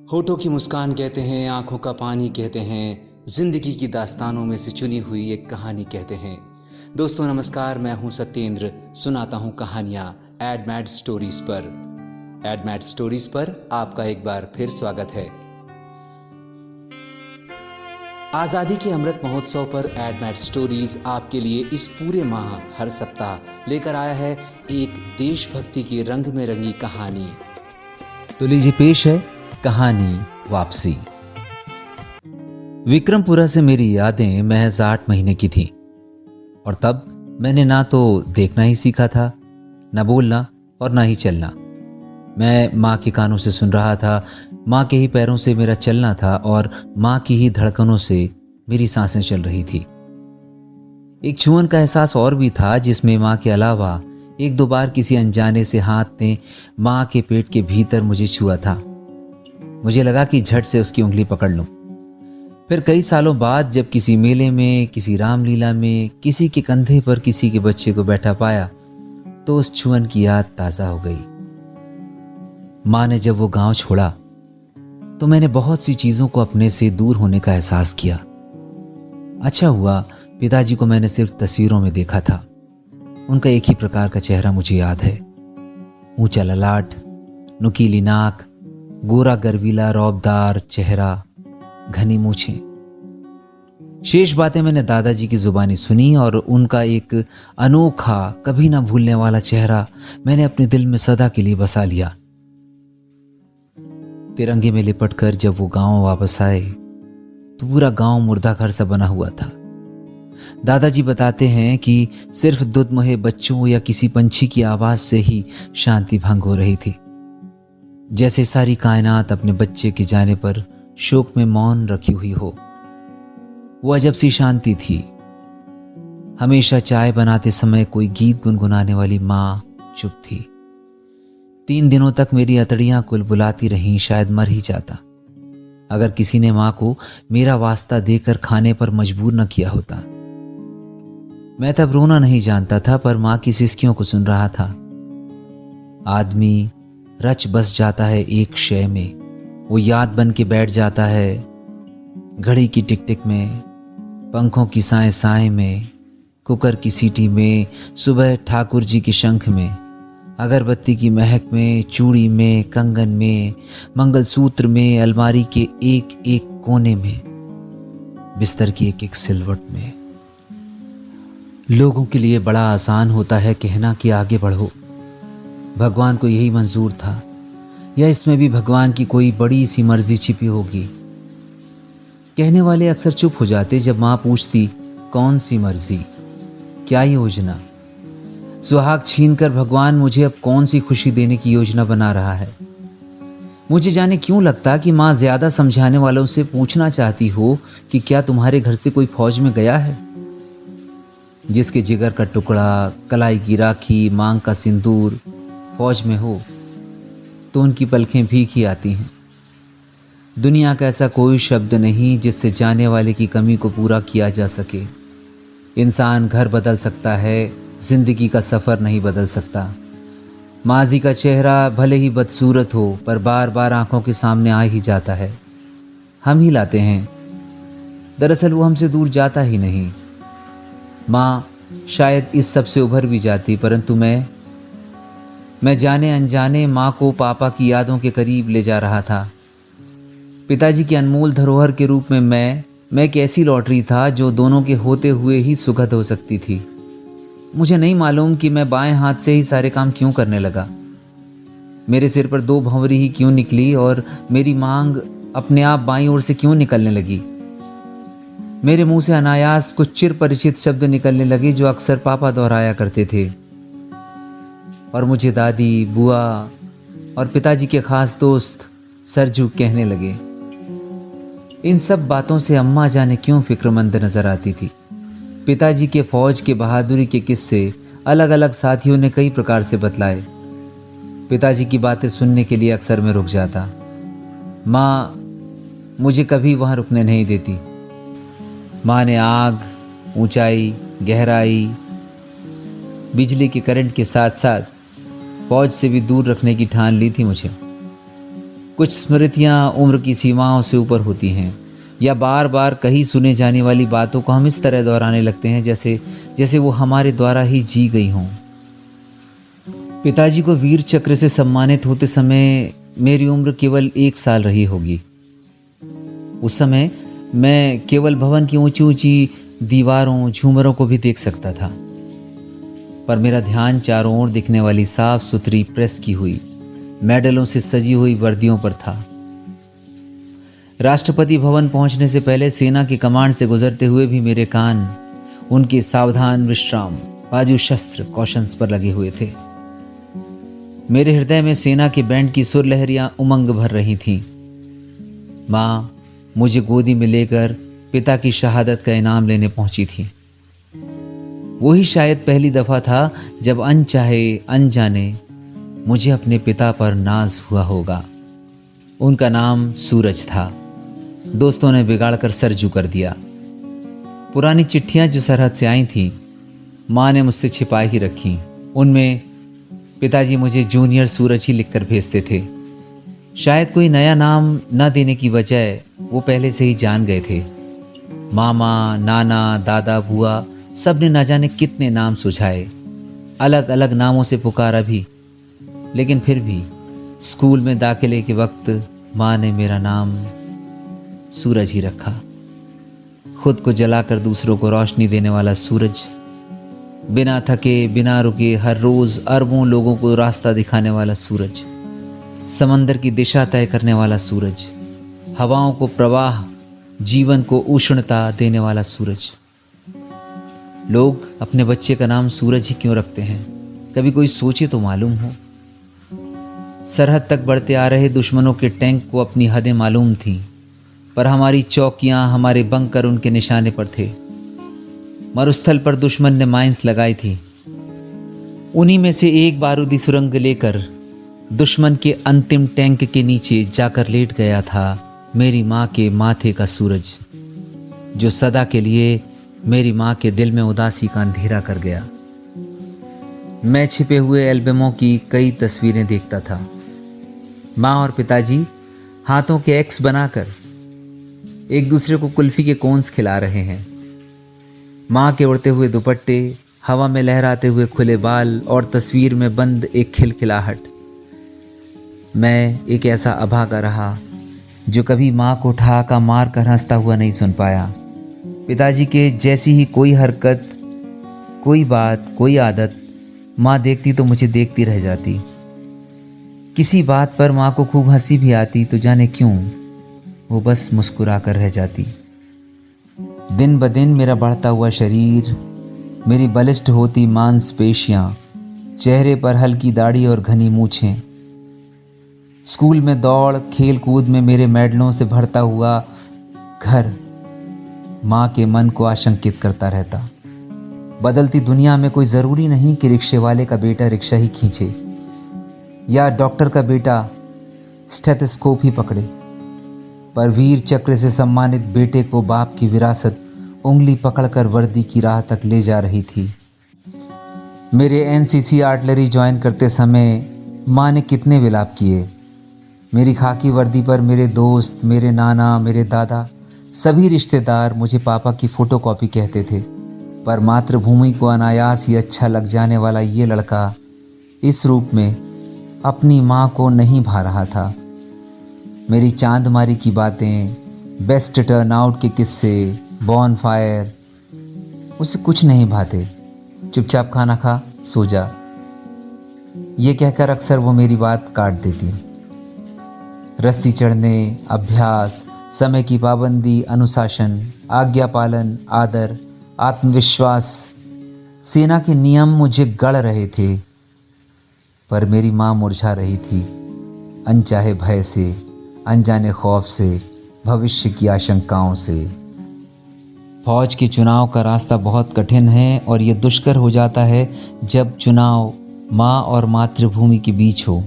होठों की मुस्कान कहते हैं, आंखों का पानी कहते हैं, जिंदगी की दास्तानों में से चुनी हुई एक कहानी कहते हैं। दोस्तों नमस्कार, मैं हूं सत्येंद्र, सुनाता हूं कहानियां एडमैड स्टोरीज पर। एडमैड स्टोरीज पर आपका एक बार फिर स्वागत है। आजादी के अमृत महोत्सव पर एडमैड स्टोरीज आपके लिए इस पूरे माह हर सप्ताह लेकर आया है एक देशभक्ति के रंग में रंगी कहानी। तो लीजिए पेश है कहानी वापसी। विक्रमपुरा से मेरी यादें महज 8 महीने की थीं और तब मैंने ना तो देखना ही सीखा था, ना बोलना और ना ही चलना। मैं माँ के कानों से सुन रहा था, माँ के ही पैरों से मेरा चलना था और माँ की ही धड़कनों से मेरी सांसें चल रही थी। एक छुअन का एहसास और भी था जिसमें माँ के अलावा 1-2 बार किसी अनजाने से हाथ ने माँ के पेट के भीतर मुझे छुआ था। मुझे लगा कि झट से उसकी उंगली पकड़ लूं। फिर कई सालों बाद जब किसी मेले में, किसी रामलीला में, किसी के कंधे पर किसी के बच्चे को बैठा पाया तो उस छुअन की याद ताज़ा हो गई। माँ ने जब वो गांव छोड़ा तो मैंने बहुत सी चीज़ों को अपने से दूर होने का एहसास किया। अच्छा हुआ पिताजी को मैंने सिर्फ तस्वीरों में देखा था। उनका एक ही प्रकार का चेहरा मुझे याद है, ऊंचा ललाट, नुकीली नाक, गोरा गर्वीला रौबदार चेहरा, घनी मूछें। शेष बातें मैंने दादाजी की जुबानी सुनी और उनका एक अनोखा, कभी ना भूलने वाला चेहरा मैंने अपने दिल में सदा के लिए बसा लिया। तिरंगे में लिपटकर जब वो गांव वापस आए तो पूरा गांव मुर्दा घर सा बना हुआ था। दादाजी बताते हैं कि सिर्फ दुधमुहे बच्चों या किसी पंछी की आवाज से ही शांति भंग हो रही थी, जैसे सारी कायनात अपने बच्चे के जाने पर शोक में मौन रखी हुई हो। वो अजब सी शांति थी। हमेशा चाय बनाते समय कोई गीत गुनगुनाने वाली माँ चुप थी। 3 दिनों तक मेरी अतड़ियां कुलबुलाती रहीं, शायद मर ही जाता अगर किसी ने माँ को मेरा वास्ता देकर खाने पर मजबूर न किया होता। मैं तब रोना नहीं जानता था, पर माँ की सिसकियों को सुन रहा था। आदमी रच बस जाता है एक शय में, वो याद बन के बैठ जाता है घड़ी की टिक टिक में, पंखों की साए साए में, कुकर की सीटी में, सुबह ठाकुर जी के शंख में, अगरबत्ती की महक में, चूड़ी में, कंगन में, मंगलसूत्र में, अलमारी के एक एक कोने में, बिस्तर की एक एक सिलवट में। लोगों के लिए बड़ा आसान होता है कहना कि आगे बढ़ो। भगवान को यही मंजूर था, या इसमें भी भगवान की कोई बड़ी सी मर्जी छिपी होगी। कहने वाले अक्सर चुप हो जाते जब माँ पूछती, कौन सी मर्जी, क्या योजना? सुहाग छीनकर भगवान मुझे अब कौन सी खुशी देने की योजना बना रहा है? मुझे जाने क्यों लगता कि माँ ज्यादा समझाने वालों से पूछना चाहती हो कि क्या तुम्हारे घर से कोई फौज में गया है? जिसके जिगर का टुकड़ा, कलाई की राखी, मांग का सिंदूर फौज में हो तो उनकी पलकें भीगी आती हैं। दुनिया का ऐसा कोई शब्द नहीं जिससे जाने वाले की कमी को पूरा किया जा सके। इंसान घर बदल सकता है, जिंदगी का सफ़र नहीं बदल सकता। माजी का चेहरा भले ही बदसूरत हो पर बार बार आंखों के सामने आ ही जाता है। हम ही लाते हैं, दरअसल वो हमसे दूर जाता ही नहीं। माँ शायद इस सब से उभर भी जाती, परंतु मैं जाने अनजाने माँ को पापा की यादों के करीब ले जा रहा था। पिताजी की अनमोल धरोहर के रूप में मैं एक ऐसी लॉटरी था जो दोनों के होते हुए ही सुखद हो सकती थी। मुझे नहीं मालूम कि मैं बाएं हाथ से ही सारे काम क्यों करने लगा। मेरे सिर पर 2 भंवरी ही क्यों निकली और मेरी मांग अपने आप बाईं ओर से क्यों निकलने लगी। मेरे मुंह से अनायास कुछ चिर परिचित शब्द निकलने लगे जो अक्सर पापा दोहराया करते थे और मुझे दादी, बुआ और पिताजी के खास दोस्त सरजू कहने लगे। इन सब बातों से अम्मा जाने क्यों फिक्रमंद नजर आती थी। पिताजी के फौज के बहादुरी के किस्से अलग अलग साथियों ने कई प्रकार से बतलाए। पिताजी की बातें सुनने के लिए अक्सर मैं रुक जाता। माँ मुझे कभी वहाँ रुकने नहीं देती। माँ ने आग, ऊंचाई, गहराई, बिजली के करंट के साथ साथ फौज से भी दूर रखने की ठान ली थी मुझे। कुछ स्मृतियाँ उम्र की सीमाओं से ऊपर होती हैं, या बार बार कहीं सुने जाने वाली बातों को हम इस तरह दोहराने लगते हैं जैसे वो हमारे द्वारा ही जी गई हों। पिताजी को वीर चक्र से सम्मानित होते समय मेरी उम्र केवल 1 साल रही होगी। उस समय मैं केवल भवन की ऊंची ऊंची दीवारों, झूमरों को भी देख सकता था, पर मेरा ध्यान चारों ओर दिखने वाली साफ सुथरी प्रेस की हुई, मेडलों से सजी हुई वर्दियों पर था। राष्ट्रपति भवन पहुंचने से पहले सेना की कमांड से गुजरते हुए भी मेरे कान उनके सावधान विश्राम बाजू शस्त्र कौशंस पर लगे हुए थे। मेरे हृदय में सेना के बैंड की सुर लहरियां उमंग भर रही थीं। माँ मुझे गोदी में लेकर पिता की शहादत का इनाम लेने पहुंची थी। वही शायद पहली दफा था जब अनचाहे अनजाने मुझे अपने पिता पर नाज हुआ होगा। उनका नाम सूरज था। दोस्तों ने बिगाड़कर सर झुक कर दिया। पुरानी चिट्ठियां जो सरहद से आई थीं, माँ ने मुझसे छिपा ही रखी। उनमें पिताजी मुझे जूनियर सूरज ही लिखकर भेजते थे। शायद कोई नया नाम न देने की वजह वो पहले से ही जान गए थे। मामा, नाना, दादा, बुआ सब ने न जाने कितने नाम सुझाए, अलग अलग नामों से पुकारा भी, लेकिन फिर भी स्कूल में दाखिले के वक्त माँ ने मेरा नाम सूरज ही रखा। खुद को जलाकर दूसरों को रोशनी देने वाला सूरज, बिना थके बिना रुके हर रोज अरबों लोगों को रास्ता दिखाने वाला सूरज, समंदर की दिशा तय करने वाला सूरज, हवाओं को प्रवाह, जीवन को उष्णता देने वाला सूरज। लोग अपने बच्चे का नाम सूरज ही क्यों रखते हैं? कभी कोई सोचे तो मालूम हो। सरहद तक बढ़ते आ रहे दुश्मनों के टैंक को अपनी हदें मालूम थीं, पर हमारी चौकियां, हमारे बंकर उनके निशाने पर थे। मरुस्थल पर दुश्मन ने माइंस लगाई थी। उन्हीं में से एक बारूदी सुरंग लेकर दुश्मन के अंतिम टैंक के नीचे जाकर लेट गया था मेरी माँ के माथे का सूरज, जो सदा के लिए मेरी माँ के दिल में उदासी का अंधेरा कर गया। मैं छिपे हुए एल्बमों की कई तस्वीरें देखता था। माँ और पिताजी हाथों के एक्स बनाकर एक दूसरे को कुल्फी के कोन्स खिला रहे हैं। माँ के उड़ते हुए दुपट्टे, हवा में लहराते हुए खुले बाल और तस्वीर में बंद एक खिलखिलाहट। मैं एक ऐसा अभागा रहा जो कभी माँ को ठहाका मार कर हंसता हुआ नहीं सुन पाया। पिताजी के जैसी ही कोई हरकत, कोई बात, कोई आदत माँ देखती तो मुझे देखती रह जाती। किसी बात पर माँ को खूब हंसी भी आती तो जाने क्यों वो बस मुस्कुरा कर रह जाती। दिन ब दिन मेरा बढ़ता हुआ शरीर, मेरी बलिष्ठ होती मांसपेशियाँ, चेहरे पर हल्की दाढ़ी और घनी मूछें, स्कूल में दौड़ खेल कूद में मेरे मेडलों से भरता हुआ घर माँ के मन को आशंकित करता रहता। बदलती दुनिया में कोई ज़रूरी नहीं कि रिक्शे वाले का बेटा रिक्शा ही खींचे या डॉक्टर का बेटा स्टेथोस्कोप ही पकड़े, पर वीर चक्र से सम्मानित बेटे को बाप की विरासत उंगली पकड़कर वर्दी की राह तक ले जा रही थी। मेरे एनसीसी आर्टिलरी ज्वाइन करते समय माँ ने कितने विलाप किए। मेरी खाकी वर्दी पर मेरे दोस्त, मेरे नाना, मेरे दादा, सभी रिश्तेदार मुझे पापा की फ़ोटोकॉपी कहते थे, पर मातृभूमि को अनायास ही अच्छा लग जाने वाला ये लड़का इस रूप में अपनी माँ को नहीं भा रहा था। मेरी चांदमारी की बातें, बेस्ट टर्नआउट के किस्से, बॉन फायर, उसे कुछ नहीं भाते। चुपचाप खाना खा, सो जा, ये कहकर अक्सर वो मेरी बात काट देती। रस्सी चढ़ने, अभ्यास, समय की पाबंदी, अनुशासन, आज्ञा पालन, आदर, आत्मविश्वास, सेना के नियम मुझे गढ़ रहे थे, पर मेरी माँ मुरझा रही थी अनचाहे भय से, अनजाने खौफ से, भविष्य की आशंकाओं से। फौज के चुनाव का रास्ता बहुत कठिन है और ये दुष्कर हो जाता है जब चुनाव माँ और मातृभूमि के बीच हो।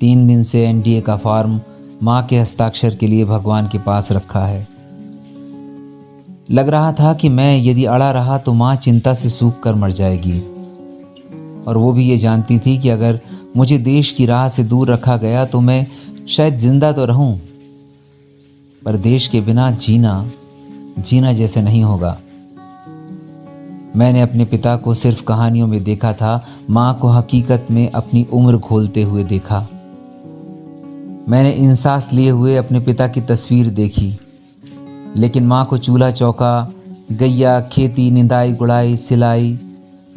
3 दिन से एनडीए का फॉर्म माँ के हस्ताक्षर के लिए भगवान के पास रखा है। लग रहा था कि मैं यदि अड़ा रहा तो माँ चिंता से सूख कर मर जाएगी, और वो भी ये जानती थी कि अगर मुझे देश की राह से दूर रखा गया तो मैं शायद जिंदा तो रहूं, पर देश के बिना जीना जैसे नहीं होगा। मैंने अपने पिता को सिर्फ कहानियों में देखा था, माँ को हकीकत में अपनी उम्र घोलते हुए देखा। मैंने इंसास लिए हुए अपने पिता की तस्वीर देखी, लेकिन माँ को चूल्हा चौका, गैया, खेती, निंदाई, गुड़ाई, सिलाई,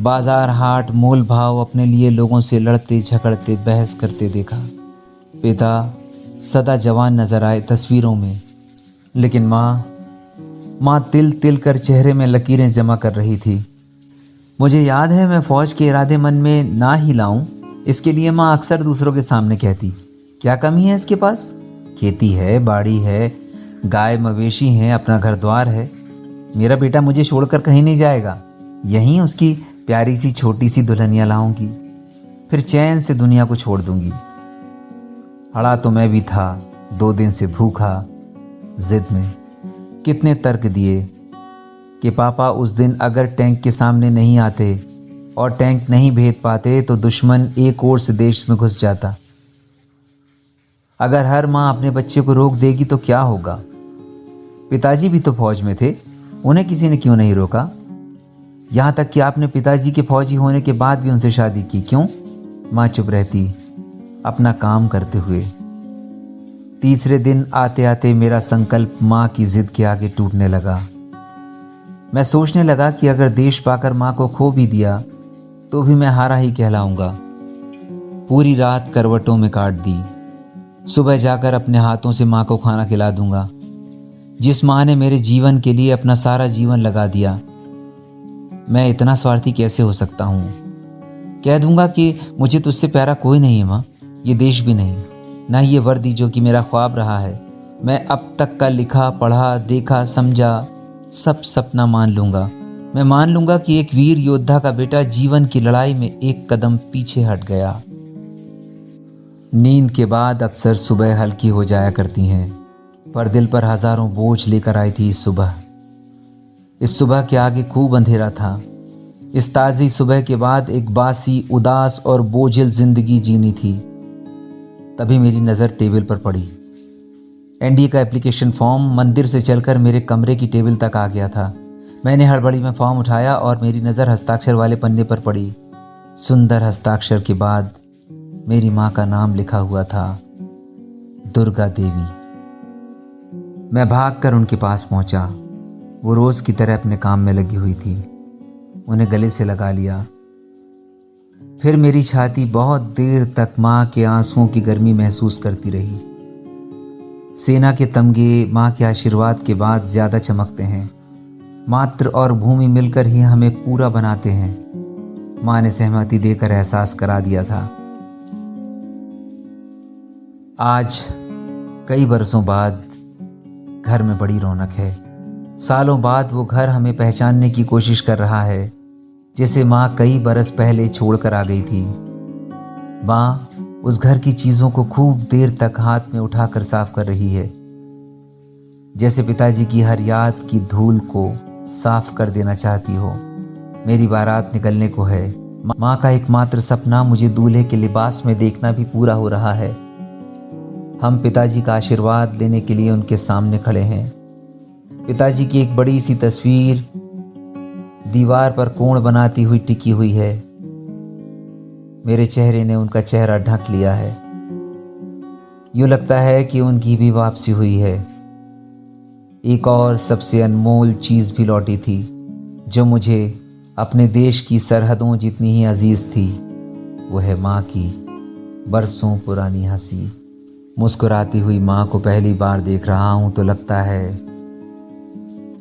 बाजार, हाट, मोल भाव, अपने लिए लोगों से लड़ते झगड़ते बहस करते देखा। पिता सदा जवान नजर आए तस्वीरों में, लेकिन माँ तिल तिल कर चेहरे में लकीरें जमा कर रही थी। मुझे याद है, मैं फौज के इरादे मन में ना ही लाऊं, इसके लिए माँ अक्सर दूसरों के सामने कहती, क्या कमी है इसके पास? खेती है, बाड़ी है, गाय मवेशी हैं, अपना घर द्वार है। मेरा बेटा मुझे छोड़कर कहीं नहीं जाएगा, यहीं उसकी प्यारी सी छोटी सी दुल्हनिया लाऊंगी, फिर चैन से दुनिया को छोड़ दूंगी। अड़ा तो मैं भी था, 2 दिन से भूखा, जिद में कितने तर्क दिए कि पापा उस दिन अगर टैंक के सामने नहीं आते और टैंक नहीं भेद पाते तो दुश्मन एक ओर से देश में घुस जाता। अगर हर माँ अपने बच्चे को रोक देगी तो क्या होगा? पिताजी भी तो फौज में थे, उन्हें किसी ने क्यों नहीं रोका? यहाँ तक कि आपने पिताजी के फौजी होने के बाद भी उनसे शादी की, क्यों? माँ चुप रहती, अपना काम करते हुए। तीसरे दिन आते आते मेरा संकल्प माँ की जिद के आगे टूटने लगा। मैं सोचने लगा कि अगर देश पाकर माँ को खो भी दिया तो भी मैं हारा ही कहलाऊंगा। पूरी रात करवटों में काट दी। सुबह जाकर अपने हाथों से माँ को खाना खिला दूंगा। जिस माँ ने मेरे जीवन के लिए अपना सारा जीवन लगा दिया, मैं इतना स्वार्थी कैसे हो सकता हूँ? कह दूंगा कि मुझे तुझसे प्यारा कोई नहीं है माँ, ये देश भी नहीं, ना ही ये वर्दी जो कि मेरा ख्वाब रहा है। मैं अब तक का लिखा, पढ़ा, देखा, समझा सब सपना मान लूँगा। मैं मान लूँगा कि एक वीर योद्धा का बेटा जीवन की लड़ाई में एक कदम पीछे हट गया। नींद के बाद अक्सर सुबह हल्की हो जाया करती हैं, पर दिल पर हजारों बोझ लेकर आई थी इस सुबह के आगे खूब अंधेरा था। इस ताज़ी सुबह के बाद एक बासी, उदास और बोझिल जिंदगी जीनी थी। तभी मेरी नज़र टेबल पर पड़ी। एनडीए का एप्लीकेशन फॉर्म मंदिर से चलकर मेरे कमरे की टेबल तक आ गया था। मैंने हड़बड़ी में फॉर्म उठाया और मेरी नज़र हस्ताक्षर वाले पन्ने पर पड़ी। सुंदर हस्ताक्षर के बाद मेरी माँ का नाम लिखा हुआ था, दुर्गा देवी। मैं भागकर उनके पास पहुंचा। वो रोज़ की तरह अपने काम में लगी हुई थी। उन्हें गले से लगा लिया। फिर मेरी छाती बहुत देर तक माँ के आंसुओं की गर्मी महसूस करती रही। सेना के तमगे माँ के आशीर्वाद के बाद ज़्यादा चमकते हैं। मात्र और भूमि मिलकर ही हमें पूरा बनाते हैं। माँ ने सहमति देकर एहसास करा दिया था। आज कई बरसों बाद घर में बड़ी रौनक है। सालों बाद वो घर हमें पहचानने की कोशिश कर रहा है, जिसे माँ कई बरस पहले छोड़कर आ गई थी। माँ उस घर की चीज़ों को खूब देर तक हाथ में उठाकर साफ कर रही है, जैसे पिताजी की हर याद की धूल को साफ कर देना चाहती हो। मेरी बारात निकलने को है। माँ का एकमात्र सपना मुझे दूल्हे के लिबास में देखना भी पूरा हो रहा है। हम पिताजी का आशीर्वाद लेने के लिए उनके सामने खड़े हैं। पिताजी की एक बड़ी सी तस्वीर दीवार पर कोण बनाती हुई टिकी हुई है। मेरे चेहरे ने उनका चेहरा ढक लिया है। यूं लगता है कि उनकी भी वापसी हुई है। एक और सबसे अनमोल चीज़ भी लौटी थी, जो मुझे अपने देश की सरहदों जितनी ही अजीज थी। वो है माँ की बरसों पुरानी हंसी। मुस्कुराती हुई माँ को पहली बार देख रहा हूँ तो लगता है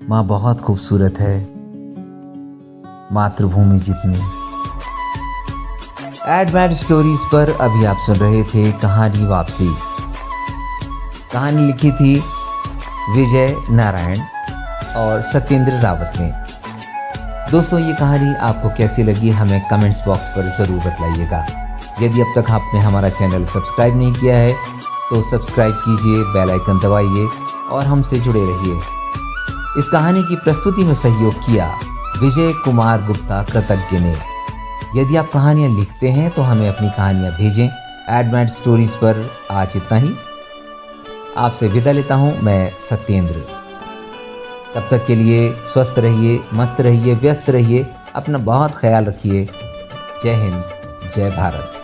माँ बहुत खूबसूरत है, मातृभूमि जितनी। एड मैड स्टोरीज पर अभी आप सुन रहे थे कहानी वापसी। कहानी लिखी थी विजय नारायण और सत्येंद्र रावत ने। दोस्तों, ये कहानी आपको कैसी लगी हमें कमेंट्स बॉक्स पर ज़रूर बतलाइएगा। यदि अब तक आपने हमारा चैनल सब्सक्राइब नहीं किया है तो सब्सक्राइब कीजिए, बेल आइकन दबाइए और हमसे जुड़े रहिए। इस कहानी की प्रस्तुति में सहयोग किया विजय कुमार गुप्ता कृतज्ञ ने। यदि आप कहानियाँ लिखते हैं तो हमें अपनी कहानियाँ भेजें। एड मैड स्टोरीज पर आज इतना ही। आपसे विदा लेता हूँ मैं सत्येंद्र। तब तक के लिए स्वस्थ रहिए, मस्त रहिए, व्यस्त रहिए, अपना बहुत ख्याल रखिए। जय हिंद, जय भारत।